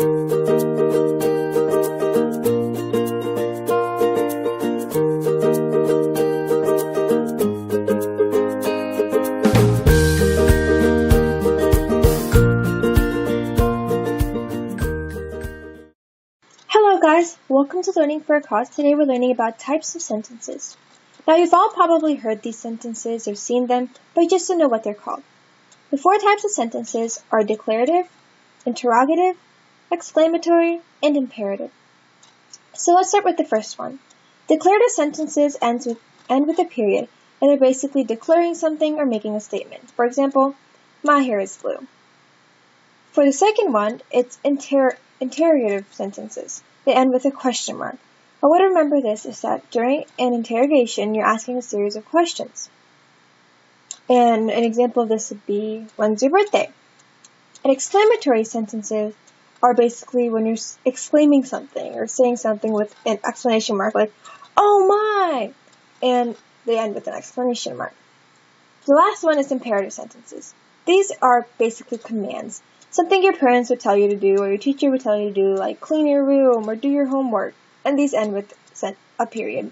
Hello guys, welcome to Learning for a Cause. Today we're learning about types of sentences. Now you've all probably heard these sentences or seen them, but you just don't know what they're called. The four types of sentences are declarative, interrogative, exclamatory, and imperative. So let's start with the first one. Declarative sentences end with a period, and they're basically declaring something or making a statement. For example, my hair is blue. For the second one, it's interrogative sentences. They end with a question mark. A way to remember this is that during an interrogation, you're asking a series of questions. And an example of this would be, when's your birthday? And exclamatory sentences are basically when you're exclaiming something or saying something with an exclamation mark, like, oh my! And they end with an exclamation mark. The last one is imperative sentences. These are basically commands. Something your parents would tell you to do or your teacher would tell you to do, like clean your room or do your homework, and these end with a period.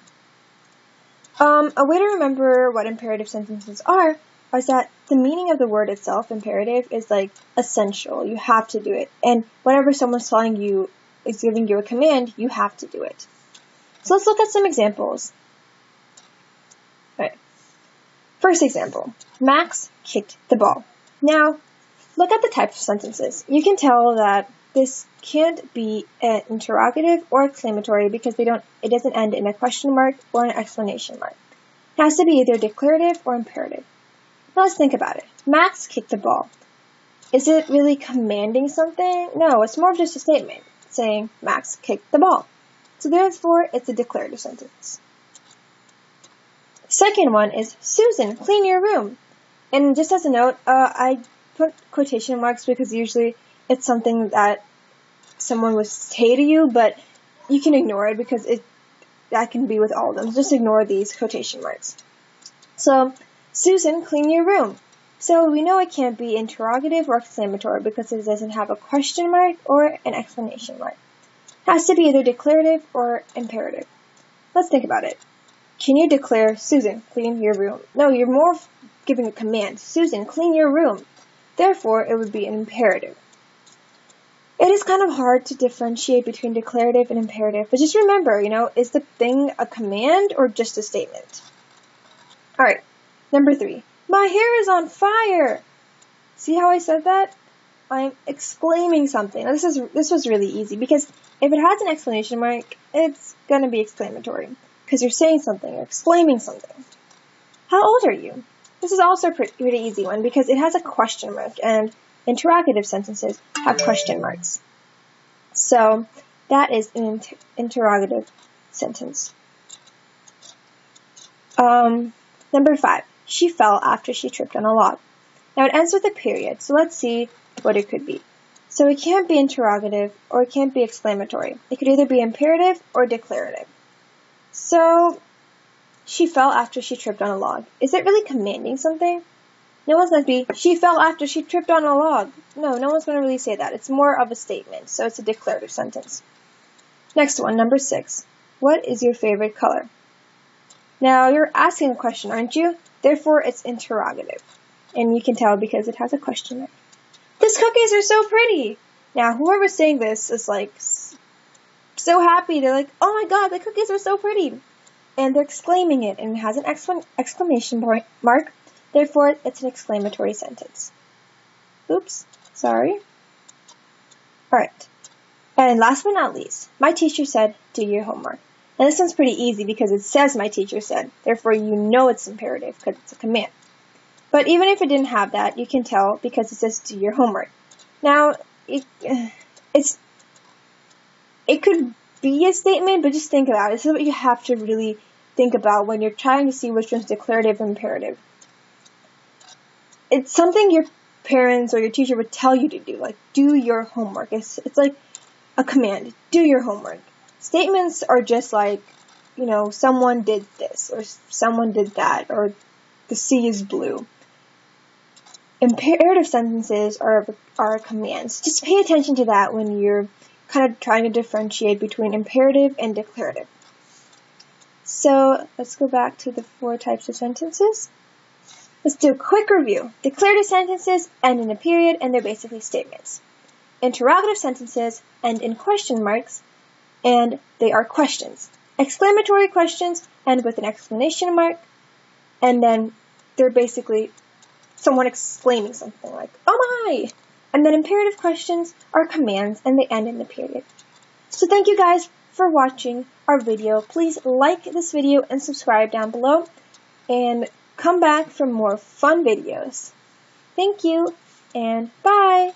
A way to remember what imperative sentences are is that the meaning of the word itself, imperative, is like essential. You have to do it. And whenever someone's telling you, is giving you a command, you have to do it. So let's look at some examples. Alright. First example, Max kicked the ball. Now, look at the types of sentences. You can tell that this can't be an interrogative or exclamatory because it doesn't end in a question mark or an exclamation mark. It has to be either declarative or imperative. Now let's think about it. Max kicked the ball. Is it really commanding something? No, it's more of just a statement saying Max kicked the ball. So therefore, it's a declarative sentence. Second one is Susan, clean your room. And just as a note, I put quotation marks because usually it's something that someone would say to you, but you can ignore it because that can be with all of them. Just ignore these quotation marks. So, Susan, clean your room. So we know it can't be interrogative or exclamatory because it doesn't have a question mark or an exclamation mark. It has to be either declarative or imperative. Let's think about it. Can you declare, Susan, clean your room? No, you're more giving a command. Susan, clean your room. Therefore, it would be an imperative. It is kind of hard to differentiate between declarative and imperative, but just remember, is the thing a command or just a statement? Alright, number 3. My hair is on fire! See how I said that? I'm exclaiming something. Now, this was really easy because if it has an exclamation mark, it's going to be exclamatory because you're saying something or exclaiming something. How old are you? This is also a pretty easy one because it has a question mark, and interrogative sentences have question marks. So that is an interrogative sentence. Number 5. She fell after she tripped on a log. Now it ends with a period, so let's see what it could be. So it can't be interrogative or it can't be exclamatory. It could either be imperative or declarative. So she fell after she tripped on a log. Is it really commanding something? No one's going to be, she fell after she tripped on a log. No one's going to really say that. It's more of a statement, so it's a declarative sentence. Next one, number 6. What is your favorite color? Now, you're asking a question, aren't you? Therefore, it's interrogative. And you can tell because it has a question mark. These cookies are so pretty! Now, whoever's saying this is like so happy. They're like, oh my god, the cookies are so pretty! And they're exclaiming it, and it has an exclamation mark. Therefore, it's an exclamatory sentence. Oops, sorry. Alright. And last but not least, my teacher said, do your homework. Now this one's pretty easy because it says my teacher said. Therefore, you know it's imperative because it's a command. But even if it didn't have that, you can tell because it says do your homework. Now, it could be a statement, but just think about it. This is what you have to really think about when you're trying to see which one's declarative and imperative. It's something your parents or your teacher would tell you to do, like do your homework. It's like a command, do your homework. Statements are just like, someone did this or someone did that or the sea is blue. Imperative sentences are commands. Just pay attention to that when you're kind of trying to differentiate between imperative and declarative. So let's go back to the 4 types of sentences. Let's do a quick review. Declarative sentences end in a period and they're basically statements. Interrogative sentences end in question marks and they are questions. Exclamatory questions end with an exclamation mark and then they're basically someone exclaiming something like, "Oh my!" And then imperative questions are commands and they end in the period. So thank you guys for watching our video. Please like this video and subscribe down below and come back for more fun videos. Thank you and bye!